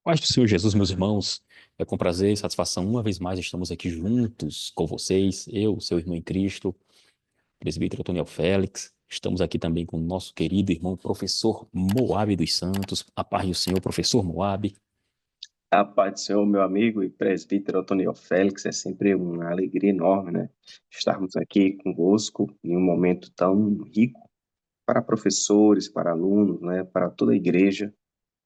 Paz do Senhor Jesus, meus irmãos, é com prazer e satisfação, uma vez mais, estamos aqui juntos com vocês, eu, seu irmão em Cristo, presbítero Antônio Félix, estamos aqui também com o nosso querido irmão, professor Moabe dos Santos, a paz do Senhor, professor Moabe. A paz do Senhor, meu amigo e presbítero Antônio Félix, é sempre uma alegria enorme, né? Estarmos aqui convosco em um momento tão rico para professores, para alunos, né? Para toda a igreja,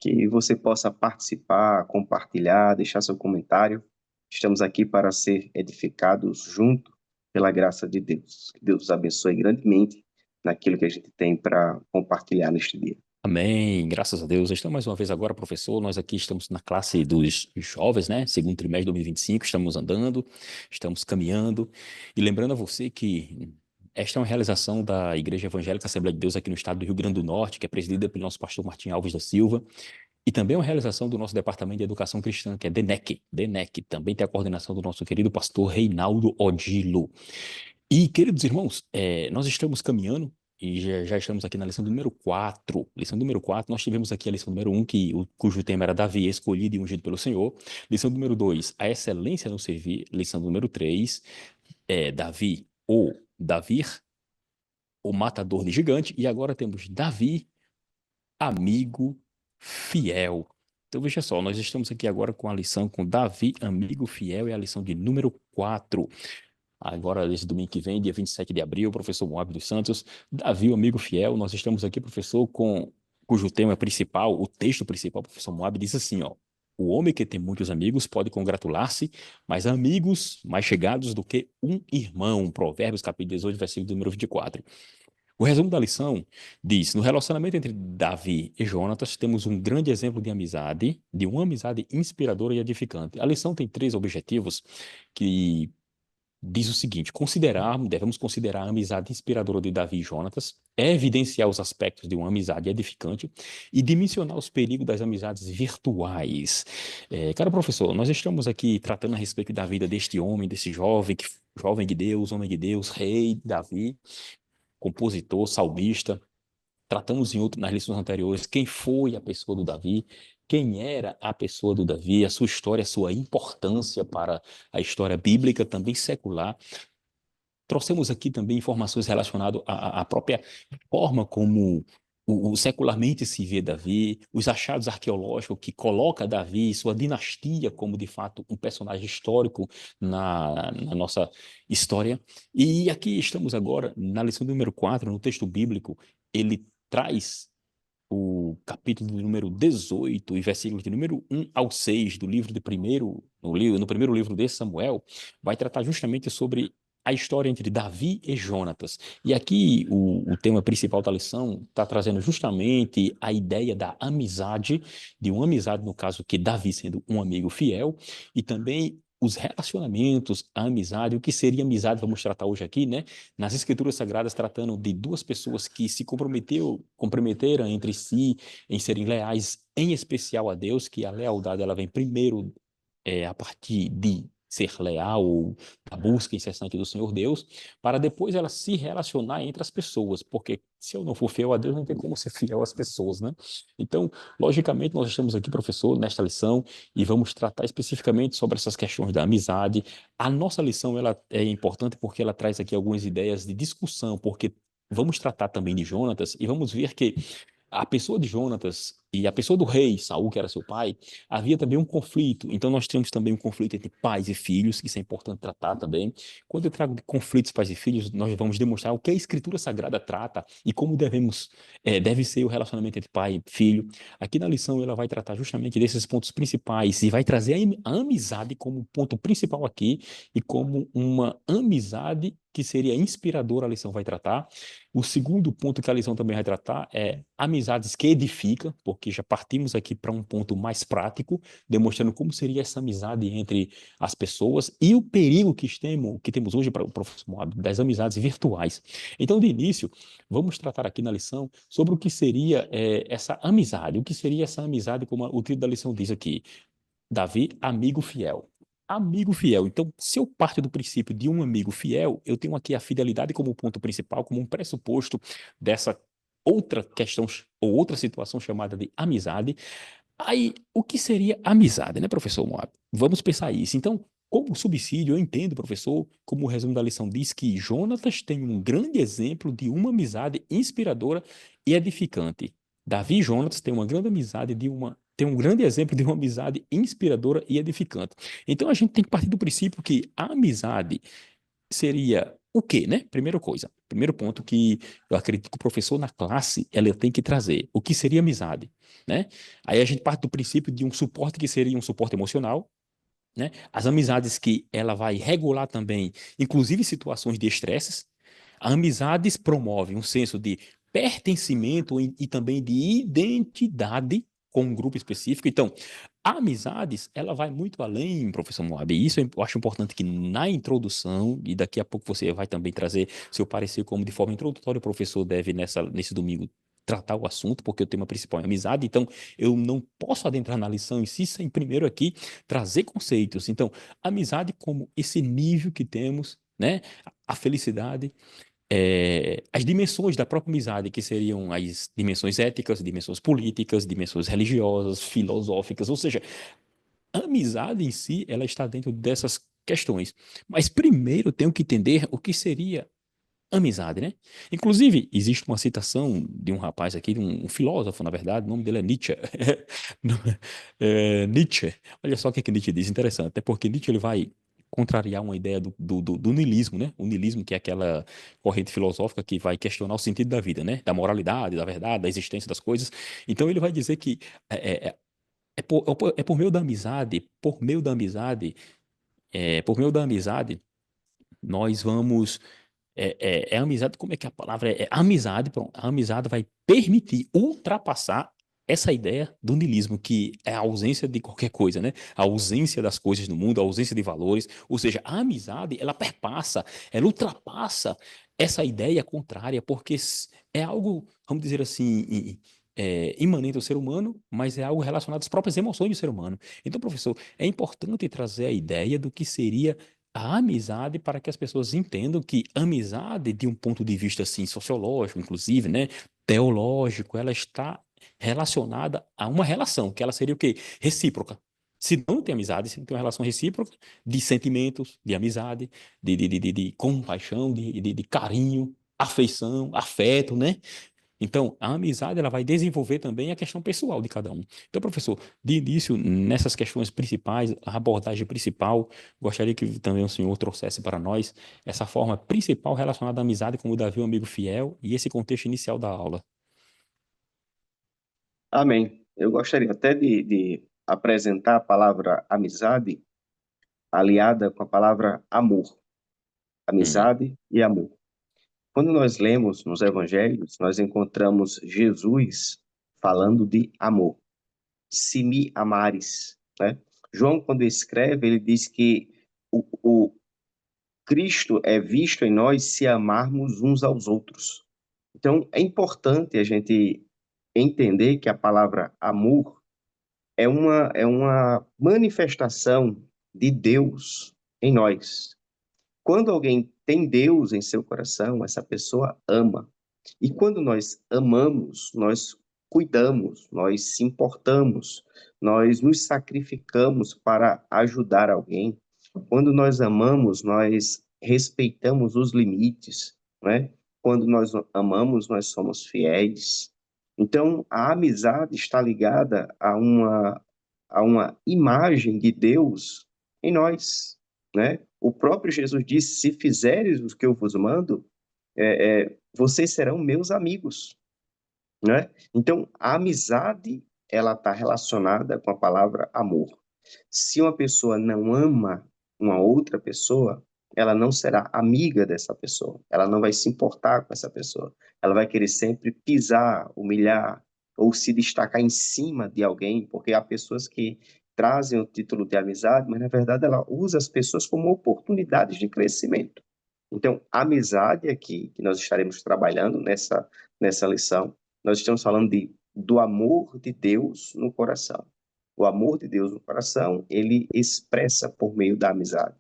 que você possa participar, compartilhar, deixar seu comentário. Estamos aqui para ser edificados junto pela graça de Deus. Que Deus os abençoe grandemente naquilo que a gente tem para compartilhar neste dia. Amém, graças a Deus. Estamos mais uma vez agora, professor, nós aqui estamos na classe dos jovens, né? Segundo trimestre de 2025, estamos andando, estamos caminhando. E lembrando a você que esta é uma realização da Igreja Evangélica Assembleia de Deus aqui no estado do Rio Grande do Norte, que é presidida pelo nosso pastor Martim Alves da Silva, e também é uma realização do nosso Departamento de Educação Cristã, que é DENEC. Também tem a coordenação do nosso querido pastor Reinaldo Odilo. E, queridos irmãos, nós estamos caminhando e já estamos aqui na lição do número 4. Lição número 4, nós tivemos aqui a lição número 1, cujo tema era Davi, escolhido e ungido pelo Senhor. Lição número 2, a excelência no servir. Lição número 3, Davi, o matador de gigante. E agora temos Davi, amigo fiel. Então veja só, nós estamos aqui agora com a lição com Davi, amigo fiel, é a lição de número 4. Agora, esse domingo que vem, dia 27 de abril, professor Moab dos Santos, Davi, o amigo fiel, nós estamos aqui, professor, cujo tema principal, o texto principal, professor Moab, diz assim, ó, o homem que tem muitos amigos pode congratular-se, mas amigos mais chegados do que um irmão. Provérbios, capítulo 18, versículo número 24. O resumo da lição diz: no relacionamento entre Davi e Jonatas, temos um grande exemplo de amizade, de uma amizade inspiradora e edificante. A lição tem três objetivos que diz o seguinte: devemos considerar a amizade inspiradora de Davi e Jonatas, evidenciar os aspectos de uma amizade edificante e dimensionar os perigos das amizades virtuais. Caro professor, nós estamos aqui tratando a respeito da vida deste homem, desse jovem, jovem de Deus, homem de Deus, rei Davi, compositor, salmista. Tratamos nas lições anteriores quem foi a pessoa do Davi, quem era a pessoa do Davi, a sua história, a sua importância para a história bíblica, também secular. Trouxemos aqui também informações relacionadas à própria forma como secularmente se vê Davi, os achados arqueológicos que coloca Davi e sua dinastia como, de fato, um personagem histórico na nossa história. E aqui estamos agora na lição número 4, no texto bíblico, ele traz o capítulo de número 18 e versículos de número 1 ao 6 do livro de primeiro, no primeiro livro de Samuel, vai tratar justamente sobre a história entre Davi e Jonatas. E aqui o tema principal da lição está trazendo justamente a ideia da amizade, de uma amizade, no caso, que Davi sendo um amigo fiel, e também os relacionamentos, a amizade, o que seria amizade, vamos tratar hoje aqui, né? Nas Escrituras Sagradas, tratando de duas pessoas que se comprometeram entre si em serem leais, em especial a Deus, que a lealdade ela vem primeiro a partir de ser leal ou da busca incessante do Senhor Deus, para depois ela se relacionar entre as pessoas, porque se eu não for fiel a Deus, não tem como ser fiel às pessoas, né? Então, logicamente, nós estamos aqui, professor, nesta lição, e vamos tratar especificamente sobre essas questões da amizade. A nossa lição ela é importante porque ela traz aqui algumas ideias de discussão, porque vamos tratar também de Jonatas e vamos ver que a pessoa de Jonatas e a pessoa do rei Saul, que era seu pai, havia também um conflito. Então nós temos também um conflito entre pais e filhos, que isso é importante tratar também. Quando eu trago de conflitos pais e filhos, nós vamos demonstrar o que a Escritura Sagrada trata e como deve ser o relacionamento entre pai e filho. Aqui na lição ela vai tratar justamente desses pontos principais e vai trazer a amizade como ponto principal aqui e como uma amizade que seria inspiradora, a lição vai tratar. O segundo ponto que a lição também vai tratar é amizades que edificam, porque já partimos aqui para um ponto mais prático, demonstrando como seria essa amizade entre as pessoas e o perigo que temos hoje para o professor Moab, das amizades virtuais. Então, de início, vamos tratar aqui na lição sobre o que seria essa amizade, o que seria essa amizade, como o título da lição diz aqui, Davi, amigo fiel. Amigo fiel. Então, se eu parto do princípio de um amigo fiel, eu tenho aqui a fidelidade como ponto principal, como um pressuposto dessa outra questão ou outra situação chamada de amizade. Aí, o que seria amizade, né, professor Moab? Vamos pensar isso. Então, como subsídio, eu entendo, professor, como o resumo da lição diz, que Jonatas tem um grande exemplo de uma amizade inspiradora e edificante. Davi e Jonatas têm uma grande amizade tem um grande exemplo de uma amizade inspiradora e edificante. Então, a gente tem que partir do princípio que a amizade seria o quê, né? Primeira coisa. Primeiro ponto que eu acredito que o professor na classe ela tem que trazer. O que seria amizade, né? Aí a gente parte do princípio de um suporte que seria um suporte emocional, né? As amizades que ela vai regular também, inclusive situações de estresses. Amizades promovem um senso de pertencimento e também de identidade com um grupo específico. Então, amizades, ela vai muito além, professor Moab. E isso eu acho importante que na introdução, e daqui a pouco você vai também trazer seu parecer como de forma introdutória o professor deve nesse domingo tratar o assunto, porque o tema principal é amizade, então eu não posso adentrar na lição em si sem primeiro aqui trazer conceitos. Então, amizade como esse nível que temos, né? A felicidade, as dimensões da própria amizade, que seriam as dimensões éticas, dimensões políticas, dimensões religiosas, filosóficas, ou seja, a amizade em si, ela está dentro dessas questões. Mas primeiro eu tenho que entender o que seria amizade, né? Inclusive, existe uma citação de um rapaz aqui, de um filósofo, na verdade, o nome dele é Nietzsche. Nietzsche. Olha só o que, que Nietzsche diz, interessante. Até porque Nietzsche ele vai contrariar uma ideia do niilismo, né? O niilismo, que é aquela corrente filosófica que vai questionar o sentido da vida, né? Da moralidade, da verdade, da existência das coisas. Então ele vai dizer que é por meio da amizade, por meio da amizade, nós vamos amizade, como é que a palavra é? Amizade, pronto. A amizade vai permitir ultrapassar essa ideia do niilismo, que é a ausência de qualquer coisa, né? A ausência das coisas no mundo, a ausência de valores. Ou seja, a amizade, ela perpassa, ela ultrapassa essa ideia contrária, porque é algo, vamos dizer assim, imanente ao ser humano, mas é algo relacionado às próprias emoções do ser humano. Então, professor, é importante trazer a ideia do que seria a amizade para que as pessoas entendam que amizade, de um ponto de vista assim, sociológico, inclusive, né, teológico, ela está relacionada a uma relação, que ela seria o quê? Recíproca. Se não tem amizade, se não tem uma relação recíproca de sentimentos, de amizade, de compaixão, de carinho, afeição, afeto, né? Então, a amizade ela vai desenvolver também a questão pessoal de cada um. Então, professor, de início, nessas questões principais, a abordagem principal, gostaria que também o senhor trouxesse para nós essa forma principal relacionada à amizade como o Davi, um amigo fiel, e esse contexto inicial da aula. Amém. Eu gostaria até de apresentar a palavra amizade aliada com a palavra amor. Hum, Amizade e amor. Quando nós lemos nos evangelhos, nós encontramos Jesus falando de amor. Se me amares, né? João, quando escreve, ele diz que o Cristo é visto em nós se amarmos uns aos outros. Então, é importante a gente entender que a palavra amor é uma manifestação de Deus em nós. Quando alguém tem Deus em seu coração, essa pessoa ama. E quando nós amamos, nós cuidamos, nós se importamos, nós nos sacrificamos para ajudar alguém. Quando nós amamos, nós respeitamos os limites, né? Quando nós amamos, nós somos fiéis. Então, a amizade está ligada a uma imagem de Deus em nós, né? O próprio Jesus disse: se fizeres o que eu vos mando, vocês serão meus amigos, né? Então, a amizade, ela está relacionada com a palavra amor. Se uma pessoa não ama uma outra pessoa, ela não será amiga dessa pessoa, ela não vai se importar com essa pessoa, ela vai querer sempre pisar, humilhar ou se destacar em cima de alguém, porque há pessoas que trazem o título de amizade, mas na verdade ela usa as pessoas como oportunidades de crescimento. Então, amizade aqui, que nós estaremos trabalhando nessa lição, nós estamos falando do amor de Deus no coração. O amor de Deus no coração, ele expressa por meio da amizade.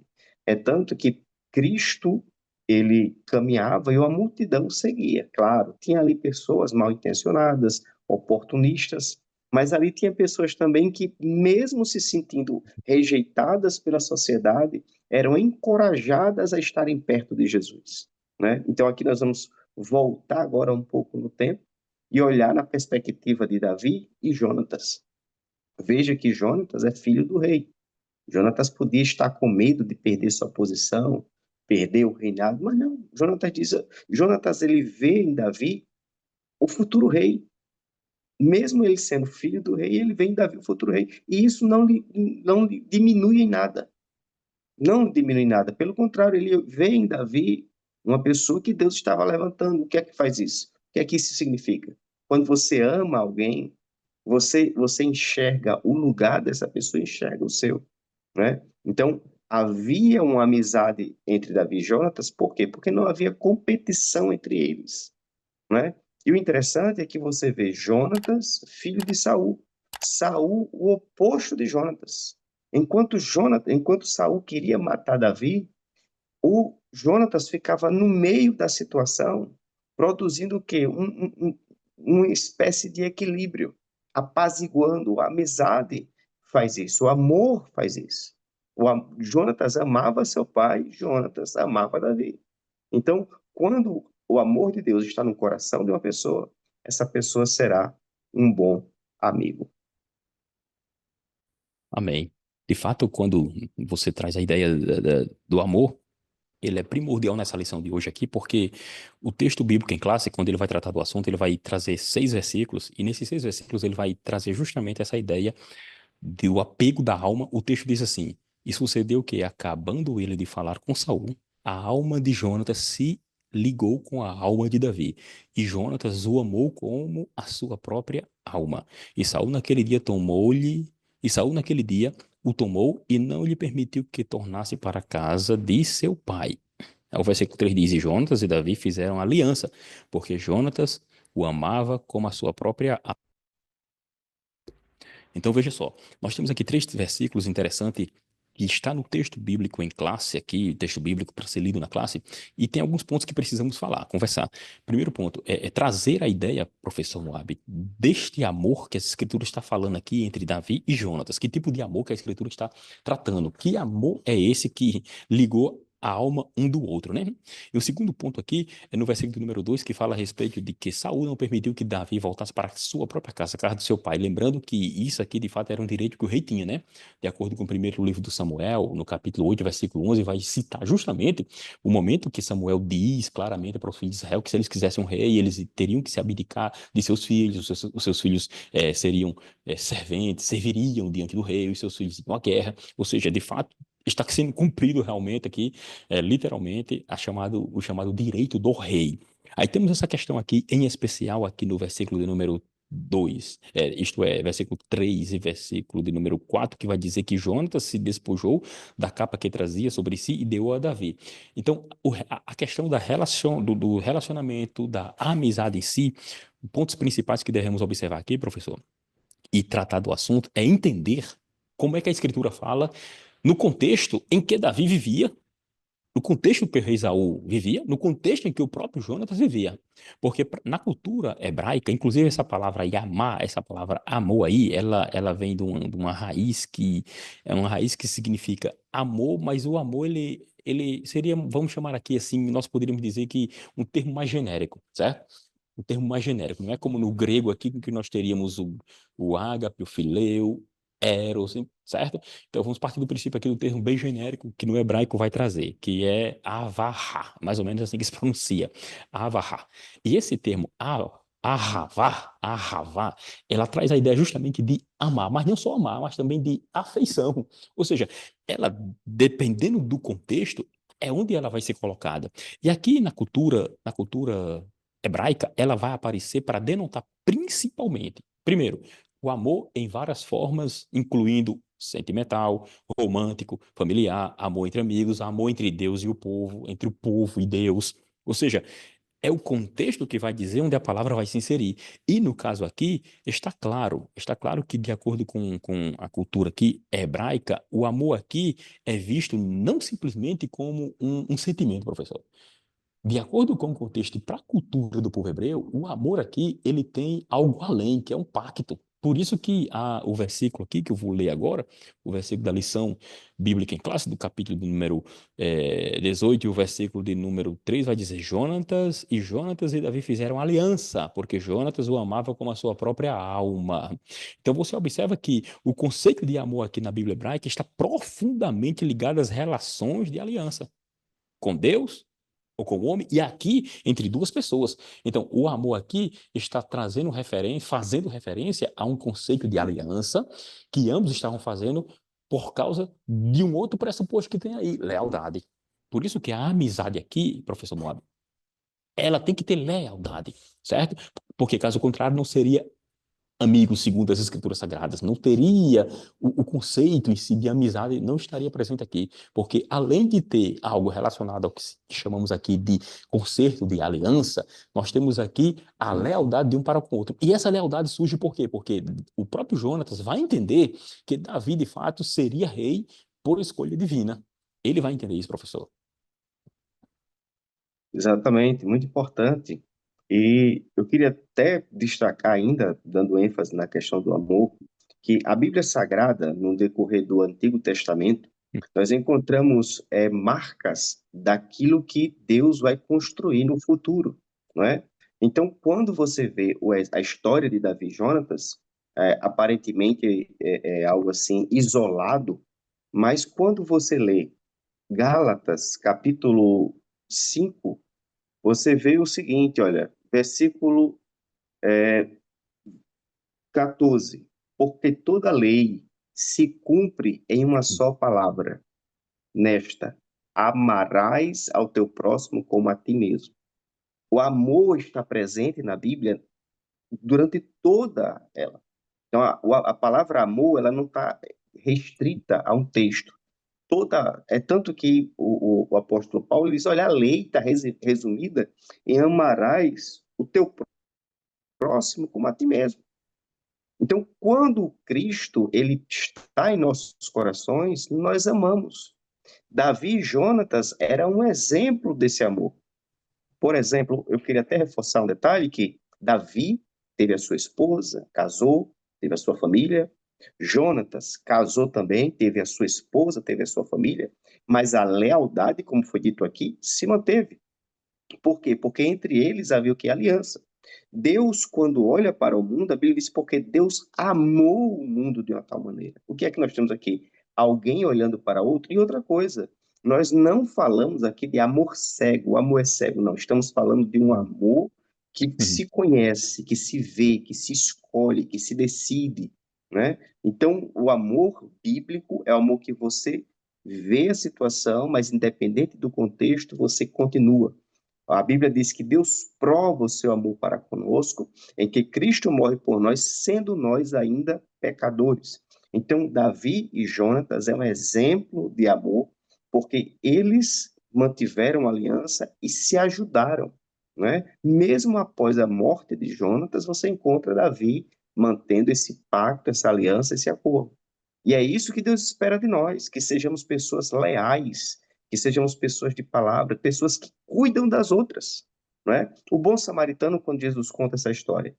É tanto que Cristo, ele caminhava e uma multidão seguia. Claro, tinha ali pessoas mal intencionadas, oportunistas, Mas ali tinha pessoas também que, mesmo se sentindo rejeitadas pela sociedade, eram encorajadas a estarem perto de Jesus, né? Então aqui nós vamos voltar agora um pouco no tempo e olhar na perspectiva de Davi e Jonatas. Veja que Jonatas é filho do rei. Jonatas podia estar com medo de perder sua posição, perder o reinado, mas não. Jonatas ele vê em Davi o futuro rei. Mesmo ele sendo filho do rei, ele vê em Davi o futuro rei. E isso não lhe diminui em nada. Não diminui em nada. Pelo contrário, ele vê em Davi uma pessoa que Deus estava levantando. O que é que faz isso? O que é que isso significa? Quando você ama alguém, você enxerga o lugar dessa pessoa, enxerga o seu, né? Então, havia uma amizade entre Davi e Jonatas, por quê? Porque não havia competição entre eles, né? E o interessante é que você vê Jonatas, filho de Saul. Saul, o oposto de Jonatas. Enquanto Saul queria matar Davi, o Jonatas ficava no meio da situação, produzindo o quê? Uma espécie de equilíbrio, apaziguando. A amizade faz isso, o amor faz isso. Jonatas amava seu pai, Jonatas amava Davi. Então, quando o amor de Deus está no coração de uma pessoa, essa pessoa será um bom amigo. Amém. De fato, quando você traz a ideia do amor, ele é primordial nessa lição de hoje aqui, porque o texto bíblico em classe, quando ele vai tratar do assunto, ele vai trazer 6 versículos, e nesses 6 versículos ele vai trazer justamente essa ideia do apego da alma. O texto diz assim: e sucedeu que, acabando ele de falar com Saul, a alma de Jonatas se ligou com a alma de Davi, e Jonatas o amou como a sua própria alma. E Saul naquele dia tomou-lhe, e Saul naquele dia o tomou e não lhe permitiu que tornasse para a casa de seu pai. Aí o versículo 3 diz: e Jonatas e Davi fizeram aliança, porque Jonatas o amava como a sua própria alma. Então veja só, nós temos aqui 3 versículos interessantes que está no texto bíblico em classe aqui, texto bíblico para ser lido na classe, e tem alguns pontos que precisamos falar, conversar. Primeiro ponto é trazer a ideia, professor Moab, deste amor que a Escritura está falando aqui entre Davi e Jonatas. Que tipo de amor que a Escritura está tratando? Que amor é esse que ligou a alma um do outro, né? E o segundo ponto aqui é no versículo número 2, que fala a respeito de que Saul não permitiu que Davi voltasse para a sua própria casa, a casa do seu pai. Lembrando que isso aqui, de fato, era um direito que o rei tinha, né? De acordo com o primeiro livro do Samuel, no capítulo 8, versículo 11, vai citar justamente o momento que Samuel diz claramente para os filhos de Israel que se eles quisessem um rei, eles teriam que se abdicar de seus filhos, os seus filhos seriam serventes, serviriam diante do rei, os seus filhos iam à guerra. Ou seja, de fato, está sendo cumprido realmente aqui literalmente o chamado direito do rei. Aí temos essa questão aqui, em especial aqui no versículo de número 2, isto é, versículo 3 e versículo de número 4, que vai dizer que Jonatas se despojou da capa que trazia sobre si e deu a Davi. Então, a questão do relacionamento, da amizade em si, pontos principais que devemos observar aqui, professor, e tratar do assunto, é entender como é que a Escritura fala no contexto em que Davi vivia, no contexto que o rei Saul vivia, no contexto em que o próprio Jonatas vivia. Porque na cultura hebraica, inclusive essa palavra Yamá, essa palavra amor aí, ela vem de uma raiz que é uma raiz que significa amor, mas o amor ele seria, vamos chamar aqui assim, nós poderíamos dizer que um termo mais genérico, certo? Um termo mais genérico, não é como no grego aqui, que nós teríamos o ágape, o fileu, eros, certo? Então vamos partir do princípio aqui do termo bem genérico que no hebraico vai trazer, que é avahá, mais ou menos assim que se pronuncia, avahá. E esse termo ahavá, ela traz a ideia justamente de amar, mas não só amar, mas também de afeição. Ou seja, ela, dependendo do contexto, é onde ela vai ser colocada. E aqui na cultura hebraica, ela vai aparecer para denotar principalmente, primeiro, o amor em várias formas, incluindo sentimental, romântico, familiar, amor entre amigos, amor entre Deus e o povo, entre o povo e Deus. Ou seja, é o contexto que vai dizer onde a palavra vai se inserir. E no caso aqui, está claro que de acordo com a cultura aqui hebraica, o amor aqui é visto não simplesmente como um sentimento, professor. De acordo com o contexto e para a cultura do povo hebreu, o amor aqui, ele tem algo além, que é um pacto. Por isso que o versículo aqui, que eu vou ler agora, o versículo da lição bíblica em classe, do capítulo de número 18, e o versículo de número 3 vai dizer: Jonatas e Davi fizeram aliança, porque Jonatas o amava como a sua própria alma. Então você observa que o conceito de amor aqui na Bíblia hebraica está profundamente ligado às relações de aliança com Deus ou com o homem, e aqui entre duas pessoas. Então, o amor aqui está trazendo referência, fazendo referência a um conceito de aliança que ambos estavam fazendo por causa de um outro pressuposto que tem aí, lealdade. Por isso que a amizade aqui, professor Moab, ela tem que ter lealdade, certo? Porque caso contrário não seria amigo segundo as escrituras sagradas, não teria o conceito em si de amizade, não estaria presente aqui, porque além de ter algo relacionado ao que chamamos aqui de concerto de aliança, nós temos aqui a lealdade de um para com o outro. E essa lealdade surge por quê? Porque o próprio Jonatas vai entender que Davi, de fato, seria rei por escolha divina. Ele vai entender isso, professor. Exatamente, muito importante. E eu queria até destacar ainda, dando ênfase na questão do amor, que a Bíblia Sagrada, no decorrer do Antigo Testamento, nós encontramos marcas daquilo que Deus vai construir no futuro, não é? Então, quando você vê a história de Davi e Jonatas, aparentemente é algo assim isolado, mas quando você lê Gálatas, capítulo 5, você vê o seguinte, olha, versículo 14. Porque toda lei se cumpre em uma só palavra, nesta: amarás ao teu próximo como a ti mesmo. O amor está presente na Bíblia durante toda ela. Então, a palavra amor, ela não está restrita a um texto. É tanto que o apóstolo Paulo diz: olha, a lei está resumida em amarás o teu próximo como a ti mesmo. Então, quando Cristo ele está em nossos corações, nós amamos. Davi e Jonatas eram um exemplo desse amor. Por exemplo, eu queria até reforçar um detalhe que Davi teve a sua esposa, casou, teve a sua família. Jonatas casou também, teve a sua esposa, teve a sua família, mas a lealdade, como foi dito aqui, se manteve. Por quê? Porque entre eles havia o que? Aliança. Deus, quando olha para o mundo, a Bíblia diz porque Deus amou o mundo de uma tal maneira. O que é que nós temos aqui? Alguém olhando para outro. E outra coisa, nós não falamos aqui de amor cego, o amor é cego, não. Estamos falando de um amor que Uhum. se conhece, que se vê, que se escolhe, que se decide, né? Então, o amor bíblico é o amor que você vê a situação, mas independente do contexto, você continua. A Bíblia diz que Deus prova o seu amor para conosco, em que Cristo morre por nós, sendo nós ainda pecadores. Então, Davi e Jonatas é um exemplo de amor, porque eles mantiveram aliança e se ajudaram, né? Mesmo após a morte de Jonatas, você encontra Davi mantendo esse pacto, essa aliança, esse acordo. E é isso que Deus espera de nós, que sejamos pessoas leais, que sejamos pessoas de palavra, pessoas que cuidam das outras, não é? O bom samaritano, quando Jesus conta essa história,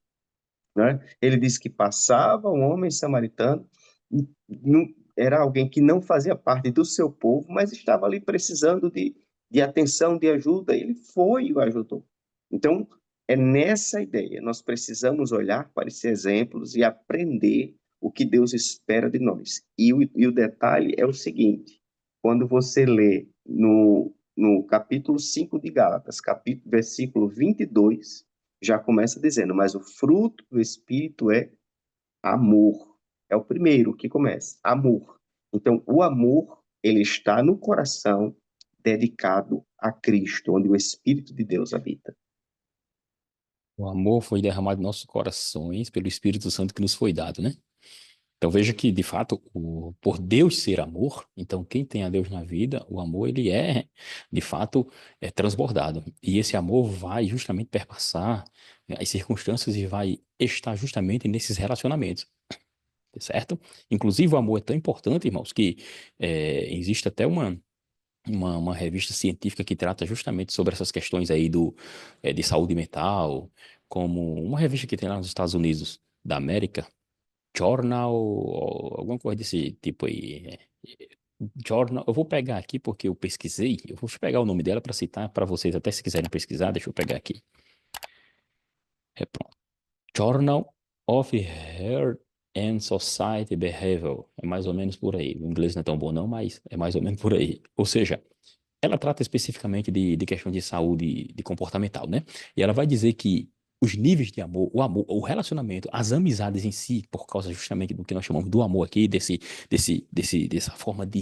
não é? Ele diz que passava um homem samaritano, era alguém que não fazia parte do seu povo, mas estava ali precisando de atenção, de ajuda, ele foi e o ajudou. Então, é nessa ideia, nós precisamos olhar para esses exemplos e aprender o que Deus espera de nós. E o detalhe é o seguinte, quando você lê no capítulo 5 de Gálatas, versículo 22, já começa dizendo, mas o fruto do Espírito é amor. É o primeiro que começa, amor. Então, o amor, ele está no coração dedicado a Cristo, onde o Espírito de Deus habita. O amor foi derramado em nossos corações pelo Espírito Santo que nos foi dado, né? Então veja que, de fato, por Deus ser amor, então quem tem a Deus na vida, o amor, ele é, de fato, transbordado. E esse amor vai justamente perpassar as circunstâncias e vai estar justamente nesses relacionamentos, certo? Inclusive, o amor é tão importante, irmãos, que existe até uma revista científica que trata justamente sobre essas questões aí de saúde mental, como uma revista que tem lá nos Estados Unidos da América, Journal, ou alguma coisa desse tipo aí. Journal, eu vou pegar aqui porque eu pesquisei, eu vou pegar o nome dela para citar para vocês, até se quiserem pesquisar, deixa eu pegar aqui. É pronto. Journal of Health and Society Behavior. É mais ou menos por aí. O inglês não é tão bom não, mas é mais ou menos por aí. Ou seja, ela trata especificamente de questão de saúde de comportamental, né? E ela vai dizer que os níveis de amor, o relacionamento, as amizades em si, por causa justamente do que nós chamamos do amor aqui, dessa forma de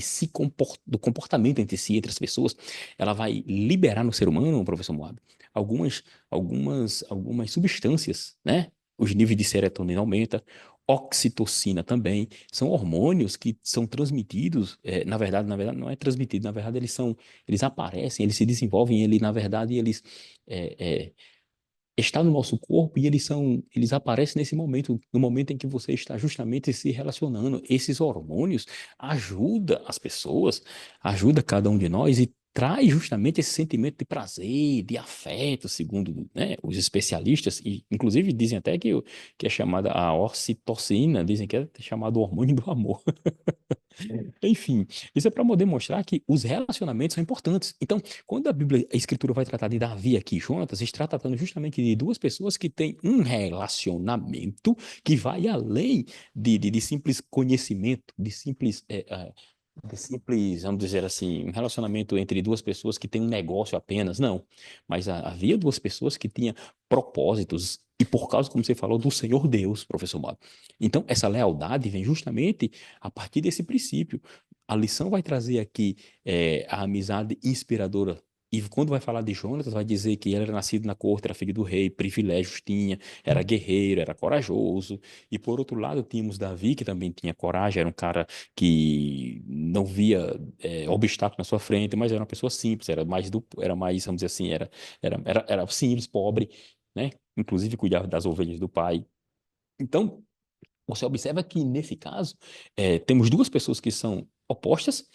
do comportamento entre si, entre as pessoas, ela vai liberar no ser humano, professor Moab, algumas, algumas substâncias, né? Os níveis de serotonina aumenta, oxitocina também, são hormônios que são transmitidos, na verdade não é transmitido, na verdade eles aparecem, eles se desenvolvem, na verdade, eles é, é, estão no nosso corpo e eles aparecem nesse momento, no momento em que você está justamente se relacionando. Esses hormônios ajudam as pessoas, ajuda cada um de nós e traz justamente esse sentimento de prazer, de afeto, segundo, né, os especialistas, e inclusive dizem até que é chamada a ocitocina, dizem que é chamado hormônio do amor. Enfim, isso é para poder mostrar que os relacionamentos são importantes. Então, quando a Bíblia, a Escritura vai tratar de Davi aqui e Jonatas, está tratando justamente de duas pessoas que têm um relacionamento que vai além de simples conhecimento, de simples, vamos dizer assim, um relacionamento entre duas pessoas que têm um negócio apenas, não. Mas havia duas pessoas que tinham propósitos, e por causa, como você falou, do Senhor Deus, professor Mauro. Então, essa lealdade vem justamente a partir desse princípio. A lição vai trazer aqui a amizade inspiradora. E quando vai falar de Jonatas, vai dizer que ele era nascido na corte, era filho do rei, privilégios tinha, era guerreiro, era corajoso. E por outro lado, tínhamos Davi, que também tinha coragem, era um cara que não via obstáculo na sua frente, mas era uma pessoa simples, era mais, vamos dizer assim, era simples, pobre, né? Inclusive cuidava das ovelhas do pai. Então, você observa que, nesse caso, temos duas pessoas que são opostas,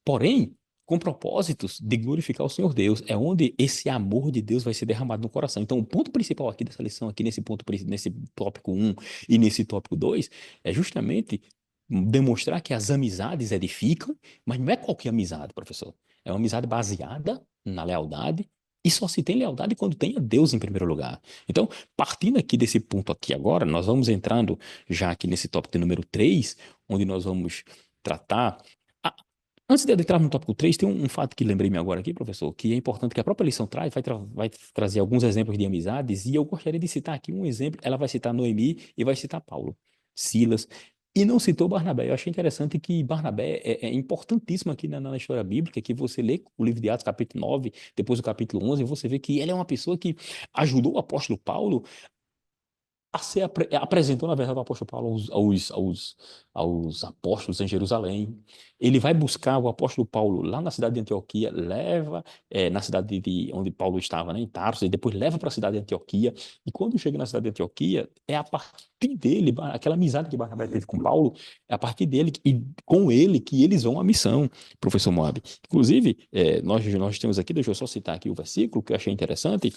porém, com propósitos de glorificar o Senhor Deus. É onde esse amor de Deus vai ser derramado no coração. Então, o ponto principal aqui dessa lição, aqui nesse ponto, nesse tópico um e nesse tópico 2 é justamente demonstrar que as amizades edificam, mas não é qualquer amizade, professor. É uma amizade baseada na lealdade, e só se tem lealdade quando tem a Deus em primeiro lugar. Então, partindo aqui desse ponto aqui agora, nós vamos entrando já aqui nesse tópico de número 3, onde nós vamos tratar. Ah, antes de eu entrar no tópico 3, tem um fato que lembrei-me agora aqui, professor, que é importante que a própria lição traz, vai trazer alguns exemplos de amizades, e eu gostaria de citar aqui um exemplo. Ela vai citar Noemi e vai citar Paulo, Silas. E não citou Barnabé. Eu achei interessante que Barnabé é importantíssimo aqui na história bíblica, que você lê o livro de Atos, capítulo 9, depois o capítulo 11, e você vê que ele é uma pessoa que ajudou o apóstolo Paulo apresentou, na verdade, o apóstolo Paulo aos apóstolos em Jerusalém. Ele vai buscar o apóstolo Paulo lá na cidade de Antioquia, leva na cidade onde Paulo estava, né, em Tarso, e depois leva para a cidade de Antioquia. E quando chega na cidade de Antioquia, é a partir dele, aquela amizade que Barnabé teve com Paulo, é a partir dele e com ele que eles vão à missão, professor Moab. Inclusive, nós temos aqui, deixa eu só citar aqui o versículo que eu achei interessante,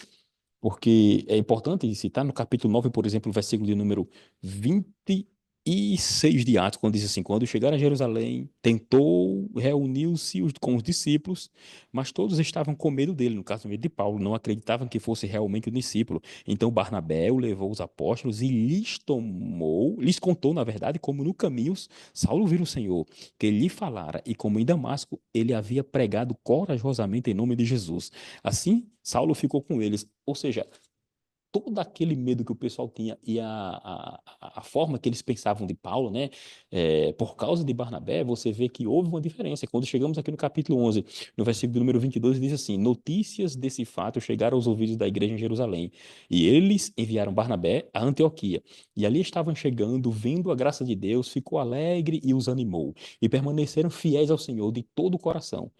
porque é importante citar no capítulo 9, por exemplo, o versículo de número 26 de Atos, quando diz assim: quando chegaram a Jerusalém, tentou, reuniu-se com os discípulos, mas todos estavam com medo dele, no caso, medo de Paulo, não acreditavam que fosse realmente um discípulo. Então Barnabé o levou os apóstolos e lhes contou, na verdade, como no caminho Saulo viu o Senhor, que lhe falara, e como em Damasco ele havia pregado corajosamente em nome de Jesus. Assim, Saulo ficou com eles. Ou seja, todo aquele medo que o pessoal tinha e a forma que eles pensavam de Paulo, né? Por causa de Barnabé, você vê que houve uma diferença. Quando chegamos aqui no capítulo 11, no versículo número 22, diz assim: notícias desse fato chegaram aos ouvidos da igreja em Jerusalém, e eles enviaram Barnabé a Antioquia. E ali estavam chegando, vendo a graça de Deus, ficou alegre e os animou, e permaneceram fiéis ao Senhor de todo o coração.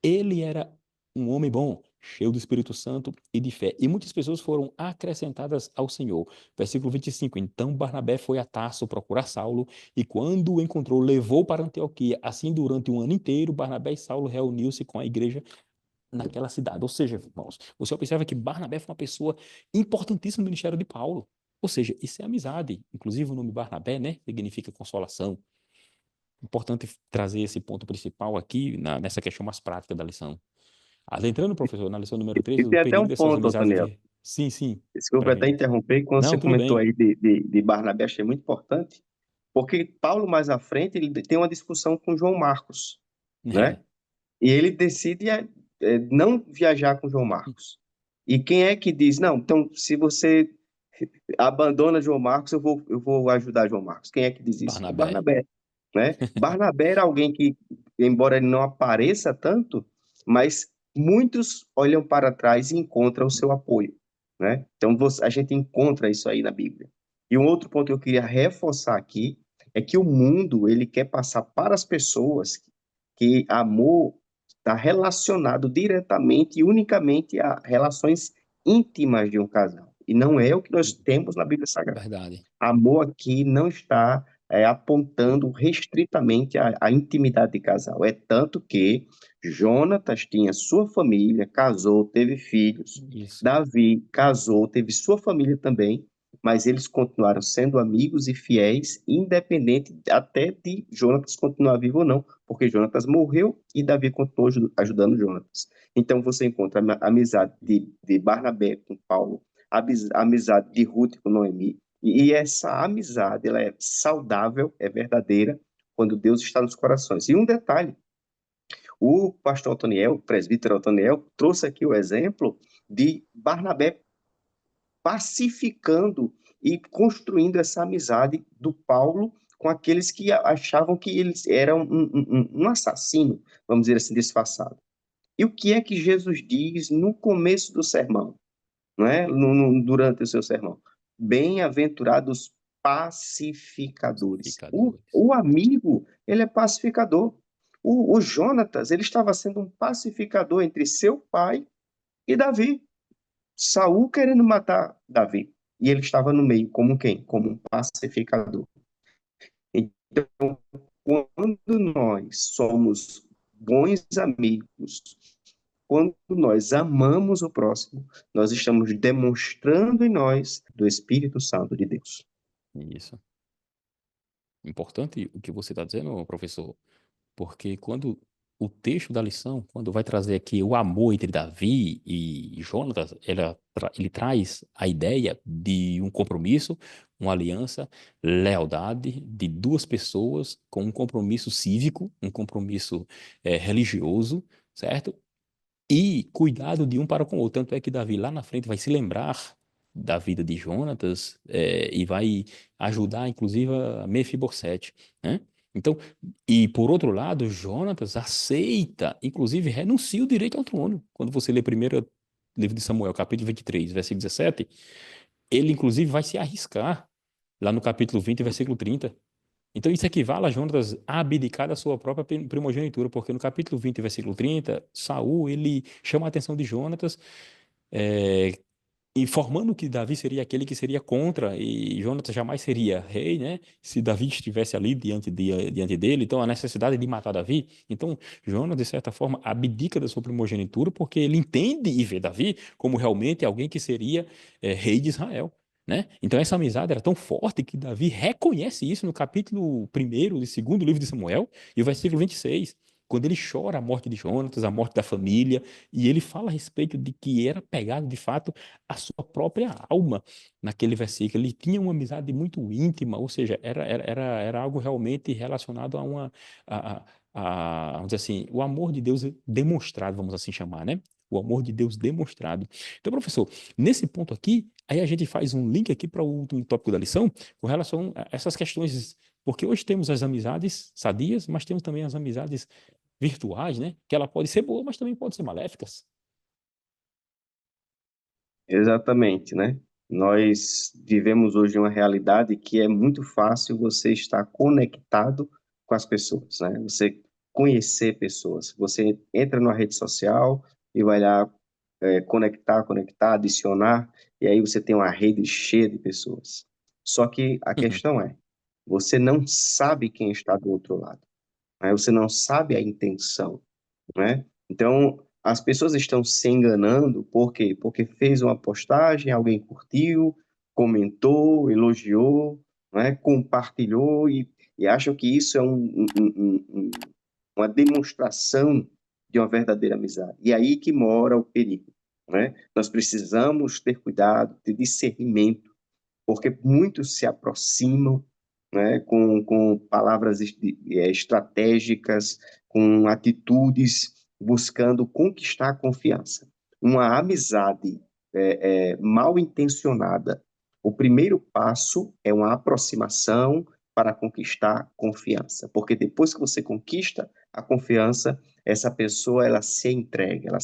Ele era um homem bom, cheio do Espírito Santo e de fé. E muitas pessoas foram acrescentadas ao Senhor. Versículo 25. Então Barnabé foi a Tarso procurar Saulo, e quando o encontrou, levou para Antioquia. Assim, durante um ano inteiro, Barnabé e Saulo reuniu-se com a igreja naquela cidade. Ou seja, irmãos, você observa que Barnabé foi uma pessoa importantíssima no ministério de Paulo. Ou seja, isso é amizade. Inclusive o nome Barnabé, né, significa consolação. Importante trazer esse ponto principal aqui nessa questão mais prática da lição. Adentrando, professor, na lição número 3, E o tem até perigo um dessas ponto, amizades Antoniel. Sim, sim, Desculpa pra até gente. interromper, quando você Não, tudo comentou bem. aí de Barnabé, achei muito importante, porque Paulo, mais à frente, ele tem uma discussão com João Marcos, né? É, E ele decide não viajar com João Marcos. E quem é que diz, não, então, se você abandona João Marcos, eu vou ajudar João Marcos. Quem é que diz isso? É Barnabé. Barnabé, né? Barnabé era alguém que, embora ele não apareça tanto, mas muitos olham para trás e encontram o seu apoio, né? Então, a gente encontra isso aí na Bíblia. E um outro ponto que eu queria reforçar aqui é que o mundo, ele quer passar para as pessoas que amor está relacionado diretamente e unicamente a relações íntimas de um casal. E não é o que nós temos na Bíblia Sagrada. Verdade. Amor aqui não está apontando restritamente a intimidade de casal. É tanto que Jonatas tinha sua família, casou, teve filhos. Isso. Davi casou, teve sua família também, mas eles continuaram sendo amigos e fiéis, independente até de Jonatas continuar vivo ou não, porque Jonatas morreu e Davi continuou ajudando Jonatas. Então você encontra a amizade de Barnabé com Paulo, a amizade de Ruth com Noemi, e essa amizade, ela é saudável, é verdadeira, quando Deus está nos corações. E um detalhe, o pastor Otoniel, o presbítero Otoniel, trouxe aqui o exemplo de Barnabé pacificando e construindo essa amizade do Paulo com aqueles que achavam que ele era um assassino, vamos dizer assim, disfarçado. E o que é que Jesus diz no começo do sermão? Não é? Durante o seu sermão. Bem-aventurados pacificadores. O, Pecadores. o amigo, ele é pacificador. O Jonatas, ele estava sendo um pacificador entre seu pai e Davi. Saul querendo matar Davi. E ele estava no meio, como quem? Como um pacificador. Então, quando nós somos bons amigos, quando nós amamos o próximo, nós estamos demonstrando em nós do Espírito Santo de Deus. Isso. Importante o que você está dizendo, professor, porque quando o texto da lição, quando vai trazer aqui o amor entre Davi e Jonatas, ele traz a ideia de um compromisso, uma aliança, lealdade de duas pessoas com um compromisso cívico, um compromisso religioso, certo? E cuidado de um para com o outro. Tanto é que Davi lá na frente vai se lembrar da vida de Jonatas e vai ajudar, inclusive, a Mefibosete, né? Então, e por outro lado, Jonatas aceita, inclusive renuncia o direito ao trono. Quando você lê primeiro livro de Samuel, capítulo 23, versículo 17, ele inclusive vai se arriscar lá no capítulo 20, versículo 30. Então isso equivale a Jonatas abdicar da sua própria primogenitura, porque no capítulo 20, versículo 30, Saul, ele chama a atenção de Jonatas, é, informando que Davi seria aquele que seria contra, e Jonatas jamais seria rei, né? Se Davi estivesse ali diante dele, então a necessidade de matar Davi. Então Jonatas, de certa forma, abdica da sua primogenitura, porque ele entende e vê Davi como realmente alguém que seria rei de Israel. Né? Então essa amizade era tão forte que Davi reconhece isso no capítulo 1º e 2º livro de Samuel e o versículo 26, quando ele chora a morte de Jonatas, a morte da família, e ele fala a respeito de que era pegado de fato a sua própria alma naquele versículo. Ele tinha uma amizade muito íntima, ou seja, era algo realmente relacionado a vamos dizer assim, o amor de Deus demonstrado, vamos assim chamar, né? O amor de Deus demonstrado. Então, professor, nesse ponto aqui, aí a gente faz um link aqui para o último tópico da lição, com relação a essas questões, porque hoje temos as amizades sadias, mas temos também as amizades virtuais, né? Que ela pode ser boa, mas também pode ser maléficas. Exatamente, né? Nós vivemos hoje uma realidade que é muito fácil você estar conectado com as pessoas, né? Você conhecer pessoas. Você entra numa rede social e vai lá conectar, adicionar, e aí você tem uma rede cheia de pessoas. Só que a questão é, você não sabe quem está do outro lado, né? Você não sabe a intenção, né? Então, as pessoas estão se enganando, por quê? Porque fez uma postagem, alguém curtiu, comentou, elogiou, não é? Compartilhou e acham que isso é uma demonstração de uma verdadeira amizade. E aí que mora o perigo, né? Nós precisamos ter cuidado, ter discernimento, porque muitos se aproximam, né, com palavras estratégicas, com atitudes, buscando conquistar a confiança. Uma amizade mal intencionada. O primeiro passo é uma aproximação para conquistar confiança, porque depois que você conquista a confiança, essa pessoa ela se entrega,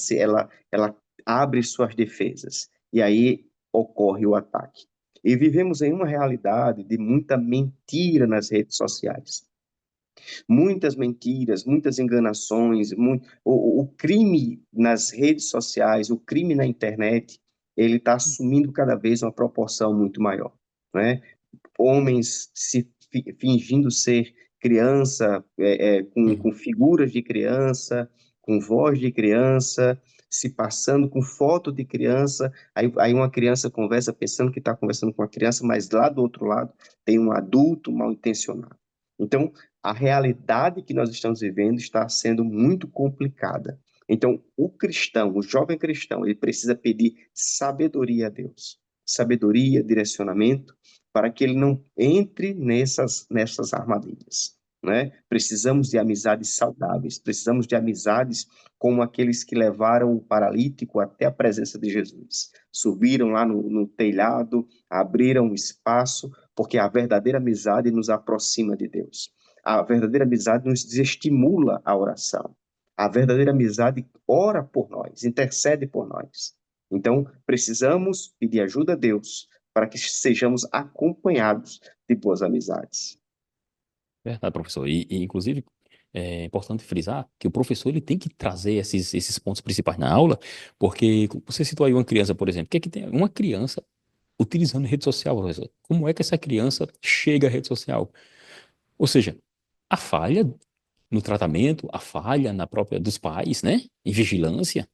ela abre suas defesas e aí ocorre o ataque. E vivemos em uma realidade de muita mentira nas redes sociais. Muitas mentiras, muitas enganações, o crime nas redes sociais, o crime na internet, ele está assumindo cada vez uma proporção muito maior, né? Homens fingindo ser criança, com Uhum. figuras de criança, com voz de criança, se passando com foto de criança, aí uma criança conversa pensando que está conversando com uma criança, mas lá do outro lado tem um adulto mal intencionado. Então, a realidade que nós estamos vivendo está sendo muito complicada. Então, o cristão, o jovem cristão, ele precisa pedir sabedoria a Deus, sabedoria, direcionamento, para que ele não entre nessas armadilhas, né? Precisamos de amizades saudáveis, precisamos de amizades como aqueles que levaram o paralítico até a presença de Jesus. Subiram lá no telhado, abriram um espaço, porque a verdadeira amizade nos aproxima de Deus. A verdadeira amizade nos desestimula a oração. A verdadeira amizade ora por nós, intercede por nós. Então, precisamos pedir ajuda a Deus para que sejamos acompanhados de boas amizades. Verdade, professor. Inclusive, é importante frisar que o professor ele tem que trazer esses pontos principais na aula, porque você citou aí uma criança, por exemplo. O que é que tem uma criança utilizando rede social, professor? Como é que essa criança chega à rede social? Ou seja, a falha no tratamento, a falha na própria dos pais, né? Em vigilância.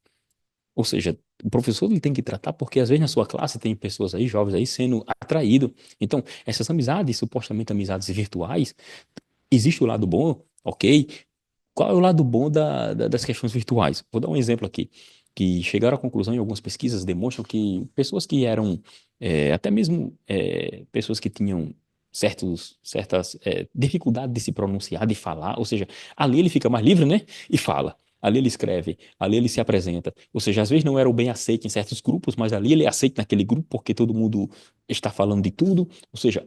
Ou seja, o professor ele tem que tratar porque às vezes na sua classe tem pessoas aí, jovens aí, sendo atraídos. Então, essas amizades, supostamente amizades virtuais, existe o lado bom, ok? Qual é o lado bom das questões virtuais? Vou dar um exemplo aqui, que chegaram à conclusão em algumas pesquisas demonstram que pessoas que eram, até mesmo pessoas que tinham certas dificuldades de se pronunciar, de falar, ou seja, ali ele fica mais livre, né? E fala. Ali ele escreve, ali ele se apresenta. Ou seja, às vezes não era o bem aceito em certos grupos, mas ali ele é aceito naquele grupo porque todo mundo está falando de tudo. Ou seja,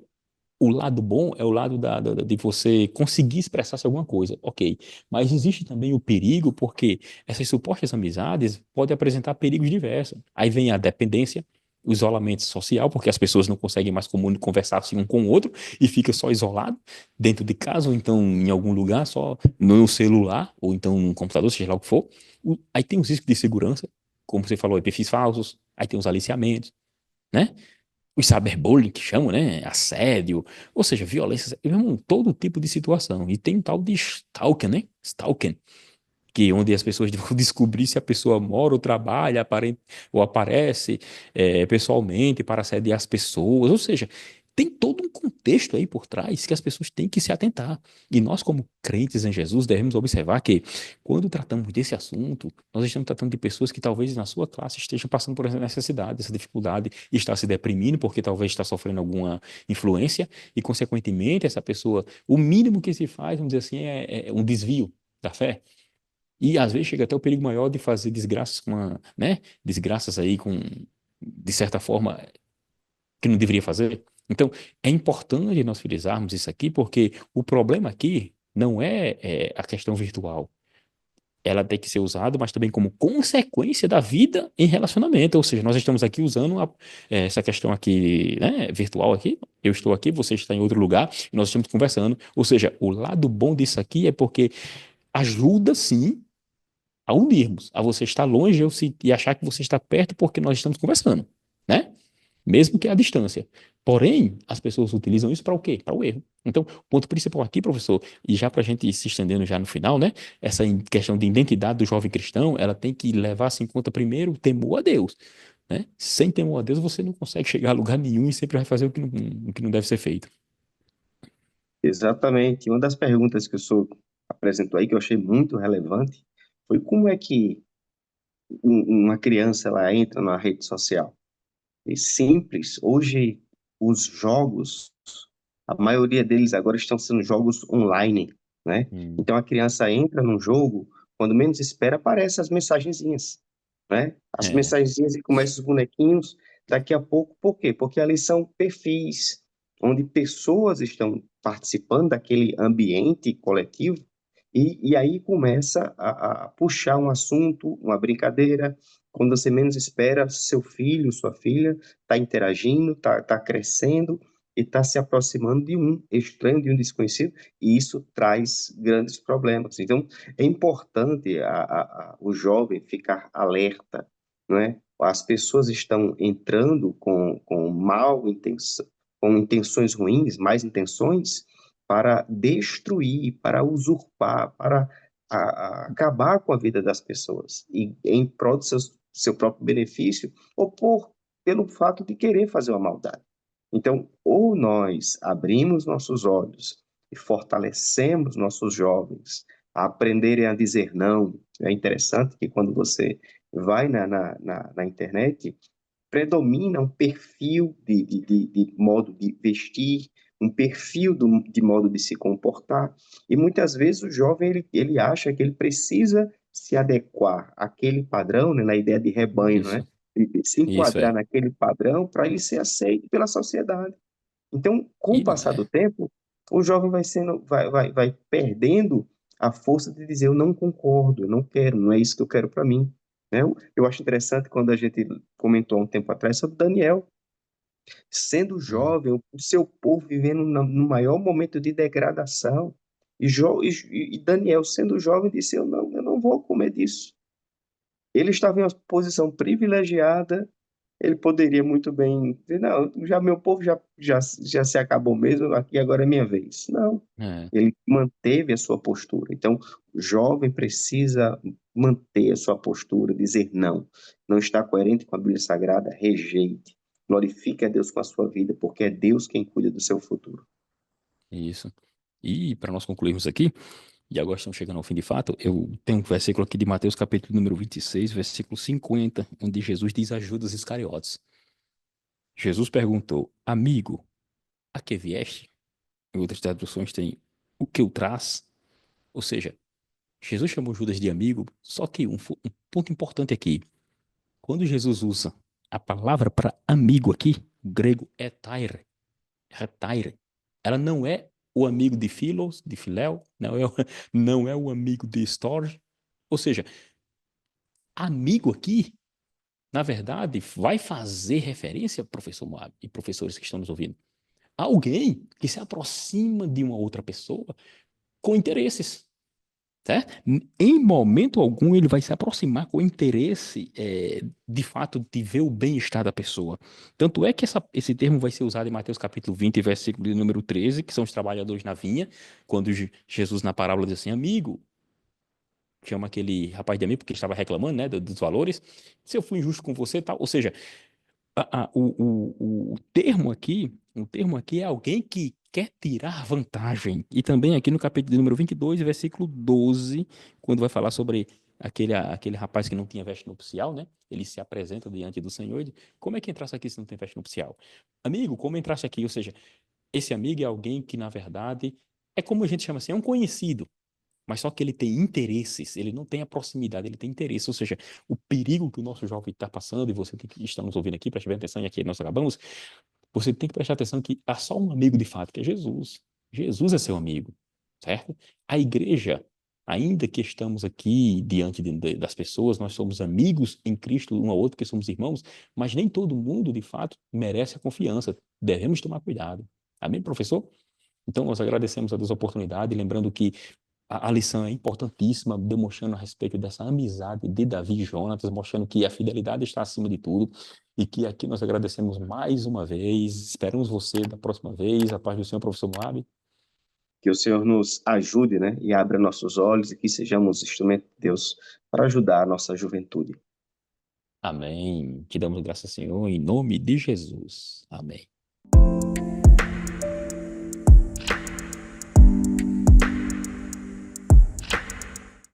o lado bom é o lado de você conseguir expressar-se alguma coisa, ok. Mas existe também o perigo, porque essas supostas amizades podem apresentar perigos diversos. Aí vem a dependência, o isolamento social, porque as pessoas não conseguem mais conversar assim um com o outro e fica só isolado dentro de casa, ou então em algum lugar, só no celular, ou então no computador, seja lá o que for. Aí tem os riscos de segurança, como você falou, perfis falsos, aí tem os aliciamentos, né? O cyberbullying que chamam, né? Assédio, ou seja, violência, todo tipo de situação. E tem um tal de stalking, né? Stalking, que é onde as pessoas vão descobrir se a pessoa mora ou trabalha, ou aparece pessoalmente para assediar as pessoas. Ou seja, tem todo um contexto aí por trás que as pessoas têm que se atentar. E nós, como crentes em Jesus, devemos observar que, quando tratamos desse assunto, nós estamos tratando de pessoas que talvez na sua classe estejam passando por essa necessidade, essa dificuldade, e está se deprimindo porque talvez está sofrendo alguma influência, e, consequentemente, essa pessoa, o mínimo que se faz, vamos dizer assim, é um desvio da fé. E às vezes chega até o perigo maior de fazer desgraças né? Desgraças aí de certa forma, que não deveria fazer. Então, é importante nós frisarmos isso aqui, porque o problema aqui não é a questão virtual. Ela tem que ser usada, mas também como consequência da vida em relacionamento. Ou seja, nós estamos aqui usando essa questão aqui, né, virtual aqui. Eu estou aqui, você está em outro lugar, e nós estamos conversando. Ou seja, o lado bom disso aqui é porque ajuda, sim, a unirmos, a você estar longe e achar que você está perto porque nós estamos conversando, né? Mesmo que à distância. Porém, as pessoas utilizam isso para o quê? Para o erro. Então, o ponto principal aqui, professor, e já para a gente ir se estendendo já no final, né? Essa questão de identidade do jovem cristão, ela tem que levar-se em conta primeiro o temor a Deus, né? Sem temor a Deus, você não consegue chegar a lugar nenhum e sempre vai fazer o que não deve ser feito. Exatamente. Uma das perguntas que o senhor apresentou aí, que eu achei muito relevante, foi como é que uma criança ela entra na rede social? É simples. Hoje, os jogos, a maioria deles agora estão sendo jogos online, né? Hum, Então a criança entra num jogo, quando menos espera, aparecem as mensagenzinhas, né? As é, mensagenzinhas e começam os bonequinhos. Daqui a pouco, por quê? Porque ali são perfis onde pessoas estão participando daquele ambiente coletivo e aí começa a puxar um assunto, uma brincadeira. Quando você menos espera, seu filho, sua filha está interagindo, está crescendo e está se aproximando de um estranho, de um desconhecido, e isso traz grandes problemas. Então, é importante o jovem ficar alerta, não é? As pessoas estão entrando com mal intenção, com intenções ruins, más intenções, para destruir, para usurpar, para acabar com a vida das pessoas, e em prol do seu próprio benefício, ou pelo fato de querer fazer uma maldade. Então, ou nós abrimos nossos olhos e fortalecemos nossos jovens a aprenderem a dizer não. É interessante que quando você vai na internet, predomina um perfil de modo de vestir, um perfil de modo de se comportar, e muitas vezes o jovem ele acha que ele precisa se adequar àquele padrão, né, na ideia de rebanho, isso, né? E se isso enquadrar é. naquele padrão para ele ser aceito pela sociedade. Então, com o E não passar do é. tempo, o jovem vai perdendo a força de dizer eu não concordo, eu não quero, não é isso que eu quero para mim. Né? Eu acho interessante quando a gente comentou há um tempo atrás sobre Daniel, sendo Hum, jovem, o seu povo vivendo no maior momento de degradação, e Daniel, sendo jovem, disse: eu não vou comer disso. Ele estava em uma posição privilegiada, ele poderia muito bem dizer, não, já meu povo já se acabou mesmo, aqui agora é minha vez. Não, é, ele manteve a sua postura. Então, o jovem precisa manter a sua postura, dizer não. Não está coerente com a Bíblia Sagrada, rejeite. Glorifique a Deus com a sua vida, porque é Deus quem cuida do seu futuro. isso. E para nós concluirmos aqui, e agora estamos chegando ao fim de fato, eu tenho um versículo aqui de Mateus capítulo número 26, versículo 50, onde Jesus diz a Judas Iscariotes. Jesus perguntou, amigo, a que vieste? Em outras traduções tem o que o traz? Ou seja, Jesus chamou Judas de amigo, só que um ponto importante aqui, quando Jesus usa a palavra para amigo aqui, o grego é taire, retaire, ela não é o amigo de Philos, de Filéu, não é o amigo de Storge. Ou seja, amigo aqui, na verdade, vai fazer referência, professor Moab e professores que estão nos ouvindo, a alguém que se aproxima de uma outra pessoa com interesses. Certo? Em momento algum ele vai se aproximar com interesse, de fato, de ver o bem-estar da pessoa. Tanto é que esse termo vai ser usado em Mateus capítulo 20, versículo de número 13, que são os trabalhadores na vinha, quando Jesus na parábola diz assim, amigo, chama aquele rapaz de amigo porque ele estava reclamando, né, dos valores, se eu fui injusto com você, tal. Ou seja, o termo aqui é alguém que quer tirar vantagem. E também aqui no capítulo de número 22, versículo 12, quando vai falar sobre aquele rapaz que não tinha veste nupcial, né? Ele se apresenta diante do Senhor e diz, como é que entrasse aqui se não tem veste nupcial? Amigo, como entrasse aqui? Ou seja, esse amigo é alguém que, na verdade, é como a gente chama assim, é um conhecido. Mas só que ele tem interesses, ele não tem a proximidade, ele tem interesse. Ou seja, o perigo que o nosso jovem está passando, e você tem que estar nos ouvindo aqui, preste bem atenção, e aqui nós acabamos, você tem que prestar atenção que há só um amigo de fato, que é Jesus. Jesus é seu amigo, certo? A igreja, ainda que estamos aqui diante das pessoas, nós somos amigos em Cristo, um ao outro, porque somos irmãos, mas nem todo mundo, de fato, merece a confiança. Devemos tomar cuidado. Amém, professor? Então, nós agradecemos a Deus a oportunidade, lembrando que a lição é importantíssima, demonstrando a respeito dessa amizade de Davi e Jonatas, mostrando que a fidelidade está acima de tudo e que aqui nós agradecemos mais uma vez. Esperamos você da próxima vez. A paz do Senhor, professor Moab. Que o Senhor nos ajude, né, e abra nossos olhos e que sejamos instrumento de Deus para ajudar a nossa juventude. Amém. Te damos graças, Senhor, em nome de Jesus. Amém.